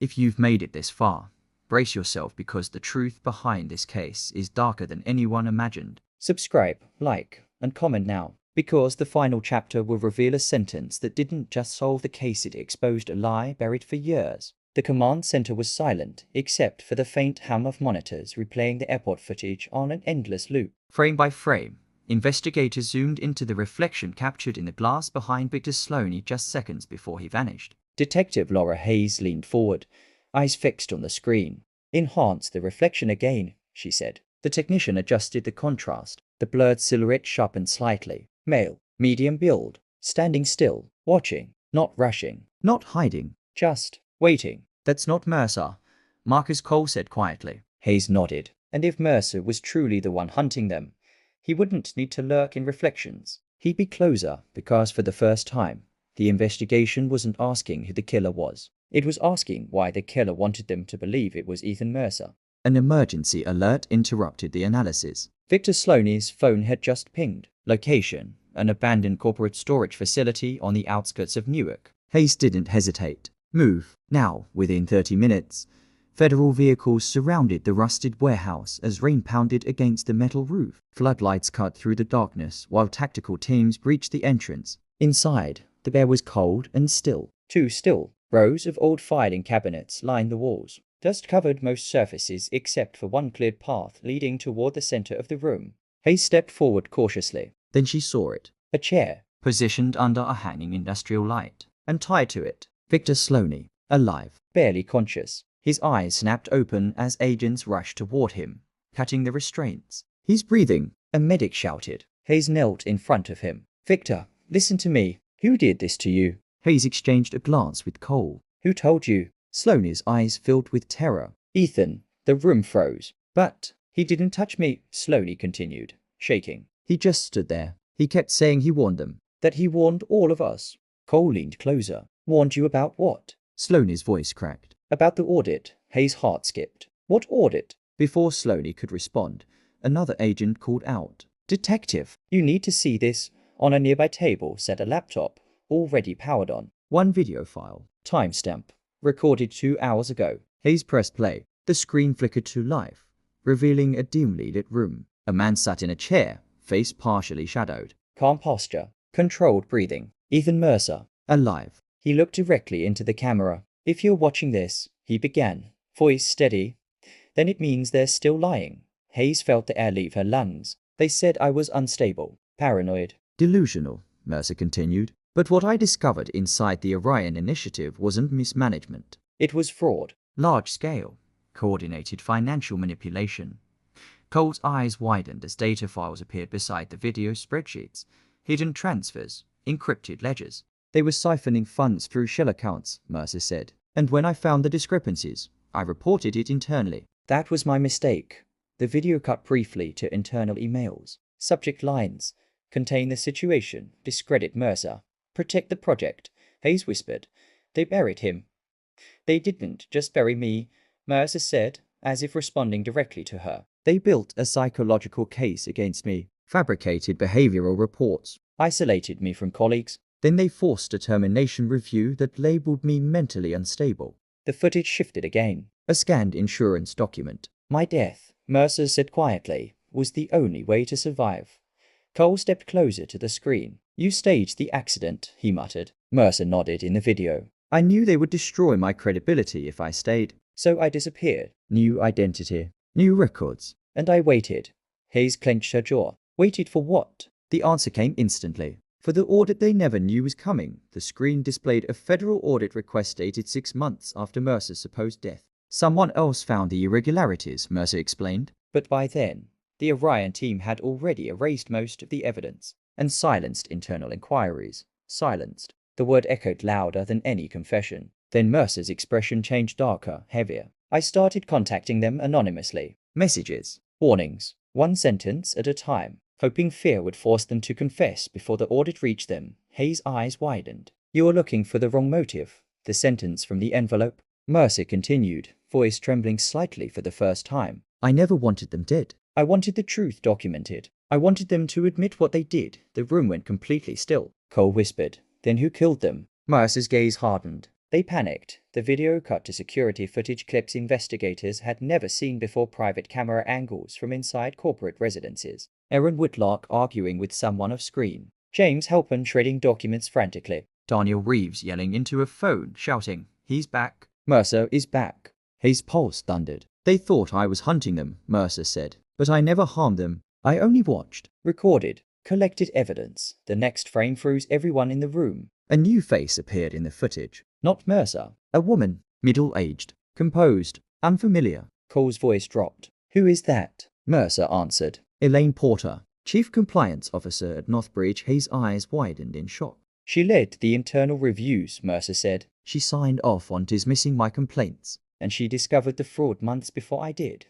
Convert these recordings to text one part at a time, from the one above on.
If you've made it this far, brace yourself because the truth behind this case is darker than anyone imagined. Subscribe, like, and comment now, because the final chapter will reveal a sentence that didn't just solve the case, it exposed a lie buried for years. The command center was silent, except for the faint hum of monitors replaying the airport footage on an endless loop. Frame by frame, investigators zoomed into the reflection captured in the glass behind Victor Sloane just seconds before he vanished. Detective Laura Hayes leaned forward, eyes fixed on the screen. "Enhance the reflection again," she said. The technician adjusted the contrast. The blurred silhouette sharpened slightly. Male, medium build, standing still, watching, not rushing, not hiding, just waiting. "That's not Mercer," Marcus Cole said quietly. Hayes nodded. And if Mercer was truly the one hunting them, he wouldn't need to lurk in reflections. He'd be closer, because for the first time, the investigation wasn't asking who the killer was. It was asking why the killer wanted them to believe it was Ethan Mercer. An emergency alert interrupted the analysis. Victor Sloane's phone had just pinged. Location: an abandoned corporate storage facility on the outskirts of Newark. Hayes didn't hesitate. Move, now. Within 30 minutes, federal vehicles surrounded the rusted warehouse as rain pounded against the metal roof. Floodlights cut through the darkness while tactical teams breached the entrance. Inside, the air was cold and still. Too still. Rows of old filing cabinets lined the walls. Dust covered most surfaces except for one cleared path leading toward the center of the room. Hayes stepped forward cautiously. Then she saw it. A chair, positioned under a hanging industrial light, and tied to it, Victor Sloane, alive, barely conscious. His eyes snapped open as agents rushed toward him, cutting the restraints. "He's breathing," a medic shouted. Hayes knelt in front of him. "Victor, listen to me. Who did this to you?" Hayes exchanged a glance with Cole. "Who told you?" Sloane's eyes filled with terror. "Ethan." The room froze. "But he didn't touch me," Sloane continued, shaking. "He just stood there. He kept saying he warned them. That he warned all of us." Cole leaned closer. "Warned you about what?" Sloane's voice cracked. "About the audit." Hayes' heart skipped. "What audit?" Before Sloane could respond, another agent called out. "Detective, you need to see this." On a nearby table sat a laptop, already powered on. One video file. Timestamp. Recorded 2 hours ago. Hayes pressed play. The screen flickered to life, revealing a dimly lit room. A man sat in a chair, face partially shadowed. Calm posture. Controlled breathing. Ethan Mercer. Alive. He looked directly into the camera. "If you're watching this," he began, voice steady, "then it means they're still lying." Hayes felt the air leave her lungs. "They said I was unstable, paranoid, delusional," Mercer continued. "But what I discovered inside the Orion Initiative wasn't mismanagement. It was fraud. Large-scale, coordinated financial manipulation." Cole's eyes widened as data files appeared beside the video spreadsheets. Hidden transfers, encrypted ledgers. "They were siphoning funds through shell accounts," Mercer said. "And when I found the discrepancies, I reported it internally." "That was my mistake." The video cut briefly to internal emails. Subject lines: "Contain the situation. Discredit Mercer. Protect the project." Hayes whispered. "They buried him." "They didn't just bury me," Mercer said, as if responding directly to her. "They built a psychological case against me, fabricated behavioral reports, isolated me from colleagues. Then they forced a termination review that labeled me mentally unstable." The footage shifted again. A scanned insurance document. "My death," Mercer said quietly, "was the only way to survive." Cole stepped closer to the screen. "You staged the accident," he muttered. Mercer nodded in the video. "I knew they would destroy my credibility if I stayed. So I disappeared. New identity, new records. And I waited." Hayes clenched her jaw. "Waited for what?" The answer came instantly. "For the audit they never knew was coming." The screen displayed a federal audit request dated 6 months after Mercer's supposed death. "Someone else found the irregularities," Mercer explained. "But by then, the Orion team had already erased most of the evidence and silenced internal inquiries." Silenced. The word echoed louder than any confession. Then Mercer's expression changed darker, heavier. "I started contacting them anonymously. Messages, warnings, one sentence at a time, hoping fear would force them to confess before the audit reached them." Hayes' eyes widened. "You are looking for the wrong motive." The sentence from the envelope. Mercer continued, voice trembling slightly for the first time. "I never wanted them dead. I wanted the truth documented. I wanted them to admit what they did." The room went completely still. Cole whispered, "Then who killed them?" Mercer's gaze hardened. They panicked. The video cut to security footage clips investigators had never seen before, private camera angles from inside corporate residences. Aaron Whitlock arguing with someone off screen. James Halpern shredding documents frantically. Daniel Reeves yelling into a phone, shouting, "He's back. Mercer is back." His pulse thundered. "They thought I was hunting them," Mercer said. "But I never harmed them. I only watched." Recorded. Collected evidence. The next frame froze everyone in the room. A new face appeared in the footage. Not Mercer. A woman. Middle-aged. Composed. Unfamiliar. Cole's voice dropped. "Who is that?" Mercer answered. "Elaine Porter, Chief Compliance Officer at Northbridge." His eyes widened in shock. "She led the internal reviews," Mercer said. "She signed off on dismissing my complaints. And she discovered the fraud months before I did."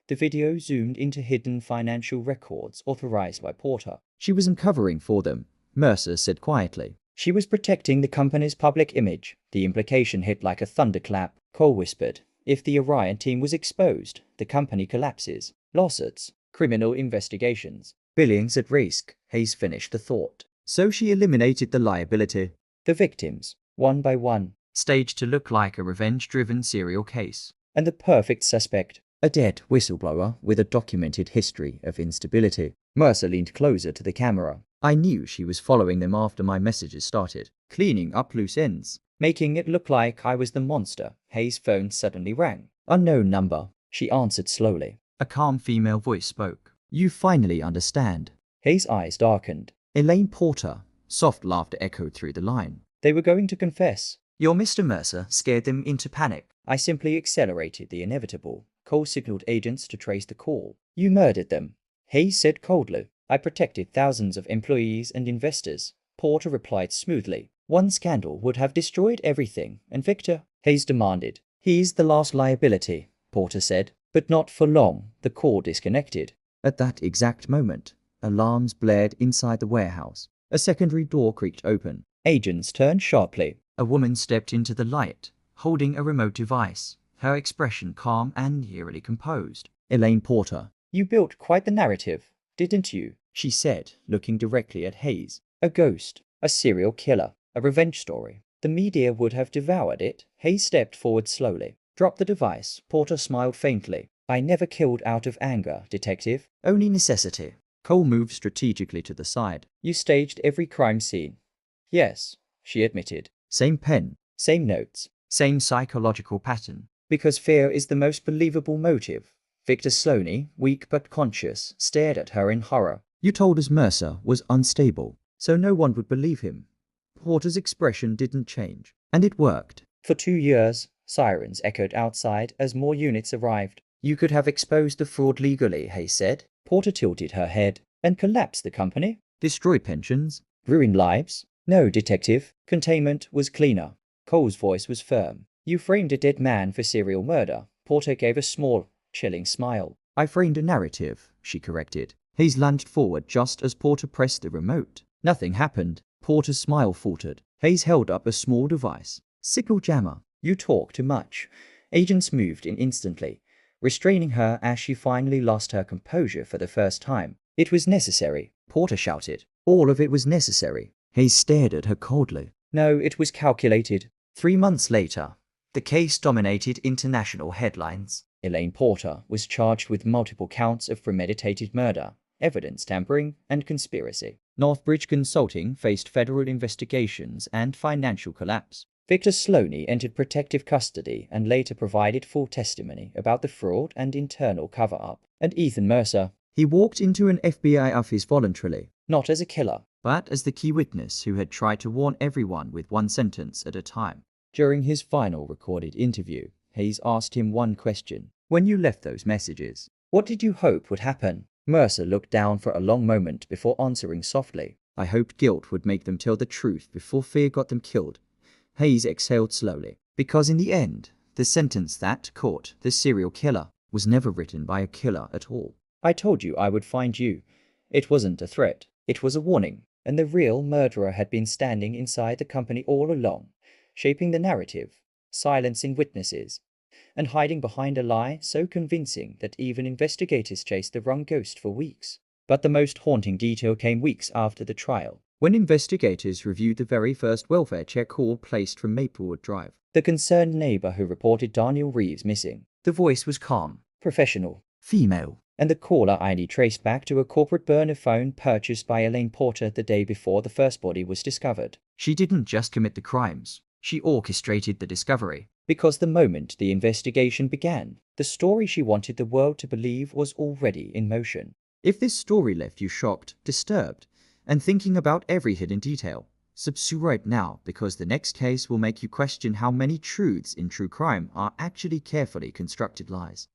The video zoomed into hidden financial records authorized by Porter. "She was uncovering for them," Mercer said quietly. "She was protecting the company's public image." The implication hit like a thunderclap. Cole whispered, "If the Orion team was exposed, the company collapses. Lawsuits, criminal investigations, billions at risk." Hayes finished the thought. "So she eliminated the liability. The victims, one by one, staged to look like a revenge-driven serial case. And the perfect suspect, a dead whistleblower with a documented history of instability." Mercer leaned closer to the camera. "I knew she was following them after my messages started, cleaning up loose ends, making it look like I was the monster." Hayes' phone suddenly rang. "Unknown number," she answered slowly. A calm female voice spoke. "You finally understand." Hayes' eyes darkened. "Elaine Porter." Soft laughter echoed through the line. "They were going to confess. Your Mr. Mercer scared them into panic. I simply accelerated the inevitable." Cole signaled agents to trace the call. "You murdered them," Hayes said coldly. "I protected thousands of employees and investors." Porter replied smoothly. "One scandal would have destroyed everything, and Victor," Hayes demanded. "He's the last liability," Porter said. "But not for long." The call disconnected. At that exact moment, alarms blared inside the warehouse. A secondary door creaked open. Agents turned sharply. A woman stepped into the light, holding a remote device, her expression calm and eerily composed. "Elaine Porter, you built quite the narrative, didn't you?" she said, looking directly at Hayes. "A ghost, a serial killer, a revenge story. The media would have devoured it." Hayes stepped forward slowly. "Drop the device." Porter smiled faintly. "I never killed out of anger, detective. Only necessity." Cole moved strategically to the side. "You staged every crime scene." "Yes," she admitted. "Same pen, same notes, same psychological pattern. Because fear is the most believable motive." Victor Sloaney, weak but conscious, stared at her in horror. "You told us Mercer was unstable, so no one would believe him." Porter's expression didn't change. "And it worked." "For 2 years." Sirens echoed outside as more units arrived. "You could have exposed the fraud legally," Hayes said. Porter tilted her head. "And collapsed the company? Destroy pensions? Ruin lives?" "No, detective. Containment was cleaner." Cole's voice was firm. "You framed a dead man for serial murder." Porter gave a small, chilling smile. "I framed a narrative," she corrected. Hayes lunged forward just as Porter pressed the remote. Nothing happened. Porter's smile faltered. Hayes held up a small device. "Signal jammer." "You talk too much." Agents moved in instantly, restraining her as she finally lost her composure for the first time. "It was necessary," Porter shouted. "All of it was necessary." Hayes stared at her coldly. "No, it was calculated." 3 months later, the case dominated international headlines. Elaine Porter was charged with multiple counts of premeditated murder, evidence tampering, and conspiracy. Northbridge Consulting faced federal investigations and financial collapse. Victor Sloaney entered protective custody and later provided full testimony about the fraud and internal cover-up. And Ethan Mercer, he walked into an FBI office voluntarily, not as a killer, but as the key witness who had tried to warn everyone with one sentence at a time. During his final recorded interview, Hayes asked him one question. "When you left those messages, what did you hope would happen?" Mercer looked down for a long moment before answering softly. "I hoped guilt would make them tell the truth before fear got them killed." Hayes exhaled slowly. "Because in the end, the sentence that caught the serial killer was never written by a killer at all. I told you I would find you. It wasn't a threat. It was a warning. And the real murderer had been standing inside the company all along, shaping the narrative, silencing witnesses, and hiding behind a lie so convincing that even investigators chased the wrong ghost for weeks." But the most haunting detail came weeks after the trial. when investigators reviewed the very first welfare check call placed from Maplewood Drive. The concerned neighbor who reported Daniel Reeves missing. The voice was calm, professional, female, and the caller ID traced back to a corporate burner phone purchased by Elaine Porter the day before the first body was discovered. She didn't just commit the crimes, she orchestrated the discovery. Because the moment the investigation began, the story she wanted the world to believe was already in motion. If this story left you shocked, disturbed, and thinking about every hidden detail, subscribe now, because the next case will make you question how many truths in true crime are actually carefully constructed lies.